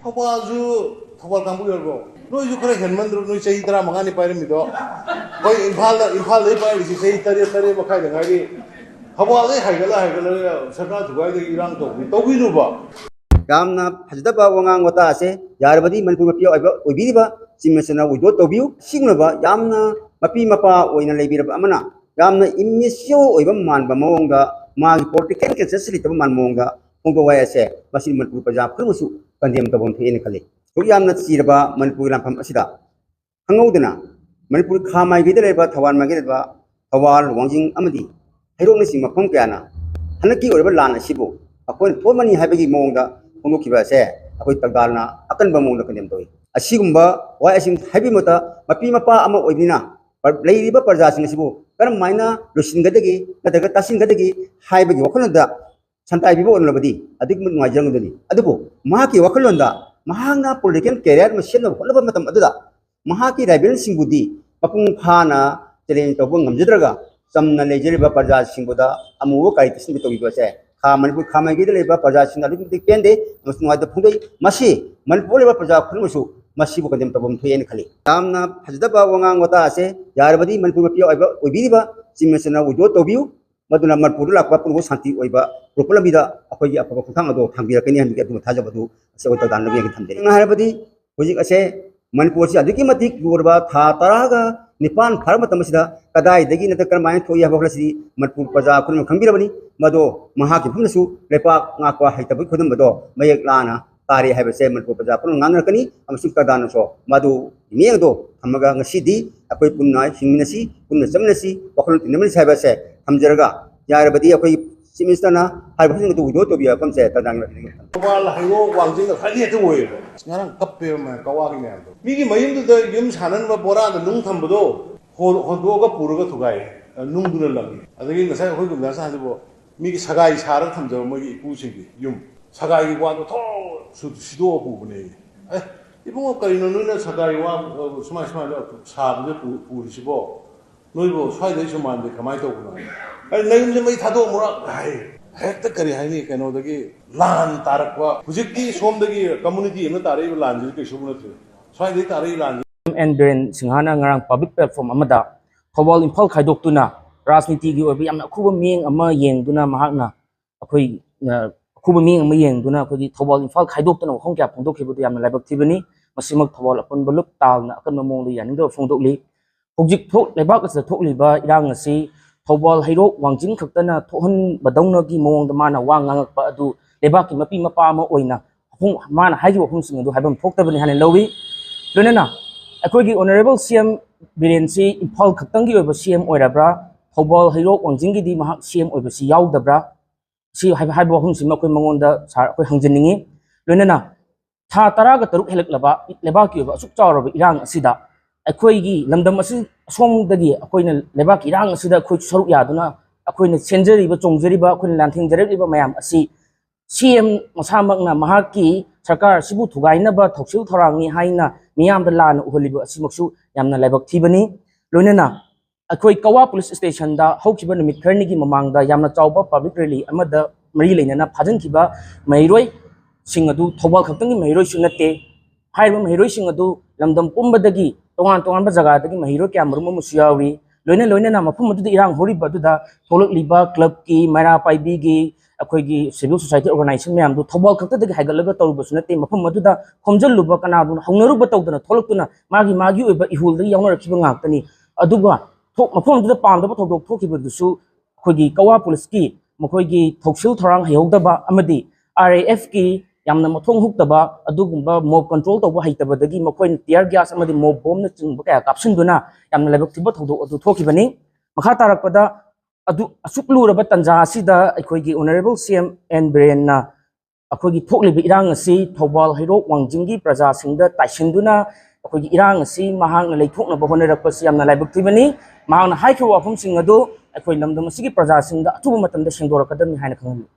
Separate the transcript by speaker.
Speaker 1: थौबालसु थौबाल कांबु यरबो नोइसु खरे हेनमंद्रो नोइ चही तरा मंगानी पाइरमिदो कोइ इम्फाल दे पाइरिसि चही तरे मखाइ दंगारि थौबाल दे हाइगला सरकार थुगाइ दे इरांग तौबिनुबा
Speaker 2: यामना फजदबा वंगांग वता असे यारबदी मनपुर मपि ओइबिबा सिमसना उइदो तोबिउ सिगनबा यामना मपि मपा ओइना लेबिरबा अमना यामना इमिसियो ओइबा मानबा मवंगा मागी पॉलिटिकल केसेस लितबा मान मवंगा फोंगो वाय असे मसि मनपुर प्रजा फुरमुसु कंदेम तबम थेन खले तो यामना चिरबा मनपुर लाफम असिदा हंगौदना मनपुर खामाइ गिदे लेबा थवान मागे लेबा थवाल वांजिंग अमदी हैरोंना सिंग मफम क्याना हनकी ओइबा लान असिबो अकोन थोमनी हाइबगी मवंगा फोंगोखिबासे अखोइ तगदालना अकनबा मवंगा कंदेम तोइ असिगुम्बा वाय असिम हाइबि मता मपि मपा अमा ओइबिना लेरिबा प्रजा सिंग असिबो करम माइना लुसिनगदगी नदगा तासिनगदगी हाइबगी वखनदा संताइ बिबो ओनलबदी अधिक नुवाइजंगदनी अदुबो महाकी वखलonda महांगना पॉलिटिकल कैरियर में सेन होलबा मतम अदुदा महाकी राइवल सिंगुदी मपुंग फाना चैलेंज तोबो ngamjadраga समना लेजरिबा प्रजा सिंगुदा अमुबो काइ तिसिन बितोबिबसे खा मनपुर खामाइगेद लेबा प्रजा सिंग अदुदि पेंदे मसनुवाइद फुंगै मसी मनपुर लेबा प्रजा खुलमुसु मसीबो कदम तबम थेन खली यामना फजदबा वंगांग वता असे यारबदी मनपुर मपि ओइबिबा सिमसना उइदो तोबिउ मदुना मनपुर लाकवा पुंगो शांति ओइबा प्रोपलबिदा अखोइ अफबा खुथांग अदो थांबिरकनी हनके अदु थाजबदु असे ओइ तगदान लगे थमदे हारबदी हुजिक असे मनपुर से अधिक मतिक गुरबा था तरागा निपान फरम तमसिदा कदाई दगी नत करमाय थोइ हबखलसी मनपुर प्रजा खुन खंबिरबनी मदो महाकी फुनसु लेपा ngakwa haitब खुदम बदो मयक लाना तारे हाइबसे मनपुर प्रजा पुन nganarkani amsu tagdan so madu miengdo thamaga ngasidi akoi punna hingminasi punna jamnasi wakhol tinamni haibase thamjaraga yarabadi akoi सिमिस्टना हाइबसिंग तो उदो तो बिया कम से तदांग
Speaker 1: थौबाल हाइगो वांजिंग खाली तो ओइ ngarang kappe ma kawagi me ando migi mayim du yum sanan ba bora da nung thambado hodo ga puruga thugai nung duna lagi adagi ngasai hoi gum sa habo migi sagai sara thamjo mogi ipu sigi yum sagai gi wa to sido pu bune ibungo karino nuna sagai wa suma sa bu pu sibo noibo swai dai suman de kamai to kuno ai nayum je mai thado mura hai hekta kari haini kano dagi lan tarakwa hujikki somdagi community ema tarai lan ji ke subuna thu swai dai tarai lan
Speaker 3: and brain singhana ngarang public platform amada thobal imphal khaidoktuna rajniti gi obi amna khuba ming ama yengduna mahakna akhoi khuba ming ama yengduna akhoi thobal imphal khaidoktuna khong kya phongdok khibudu yamna laibak thibani masimak thobal apun balup talna akan mamong li yaning do phongdok li hojik thok laibak asa thok liba irang asi Thoubal हैरोक वांजिंग खक्तना थोहन बदौनगी मोंग माना वा nganगकपा अदु लेबाकी मपि मपा अमा ओइना हुं माना हाइजो हुं सिंग अदु हाइबम थोक्तबनि हाने लवी लोनेना अखोगी ऑनरेबल सीएम बिरेनसी इंफाल खक्तंगी ओइबा सीएम ओइराब्रा थौबाल हैरोक वांजिंगी दि महा सीएम ओइबसी यावदब्रा सी हाइबा हुं सिम अखोय मंगोंदा सार अखोय हंजनिंगी लोनेना था तरागा तरुक हेलकलबा लेबाकी ओइबा असुक चावरबा इरांग असिदा अखोईगी लमदम असि सोमदगी अखोइना लेबाक इरांग असिदा अखोइ सरुक यादुना अखोइना सेंजरिबा चोंजरिबा अखोइना लांथिंजरिबा मयाम असि सीएम मसामकना महाकी सरकार सिबु थुगाइनबा थौसिल थौरांगनि हाइना मियामदा लाना उहलिबा असिमक्सु यामना लाइबक थिबनी लोइनना अखोइ कवा पुलिस स्टेशन दा हौखिबा निमित खरनिगी ममांगदा यामना चावबा पब्लिक रैली अमदा मरी लेनना फाजनखिबा मैरोय सिंग अदु थौबाल खक्तंगी मैरोय सुनते हाइबा मैरोय सिंग अदु लमदम पुंबदगी तोंगान तोंगान जगह महिरो क्या मरुम मुसियावी लोइना लोइना मफम इरांग होरिबा थोलकलिबा क्लब की मैरा पाइबी की अखोगी सिविल सोसाइटी ऑर्गेनाइजेशन मैम थौबाल खक्तदगी हाइगलगा तौरुबसु नते मफम मदुदा खोमजल्लुबा कनादुना हौनरुबा तौदना थोलक्तुना मागी मागी ओइबा इहुलदगी यावनरखिबा ngaktani aduga मफम पामदबा थौदोक थोखिबदुसु अखोगी कवा पुलिस की मखोगी थौसिल थौरांग हयौदबा अमदी RAF की यामना मथोंग हुक्तबा अदुगुंबा मोब कंट्रोल तौबा हैतबदगी मखोइन टियर गैस अमदी मोब बोम न चिंबा कया कापसिनदुना यामना लाइबक थिबा थौदो अदु थोखिबनी मखा तारकपदा अदु असुकलुरबा तंजा असिदा अखोइगी ऑनरेबल सीएम एन ब्रेनना अखोइगी थोकलिबा इरांग असि थौबाल हैरोक वांजिंगी प्रजा सिंगदा ताइसिनदुना अखोइगी इरांग असि महांगना लेथोकनबा होनरकपसि यामना लाइबक थिबनी महांगना हाइखो वाफम सिंग अदु अखोइ लमदम असिगी प्रजा सिंगदा अथुबा मतमदा सेंदोरकदमनि हाइना खंगली।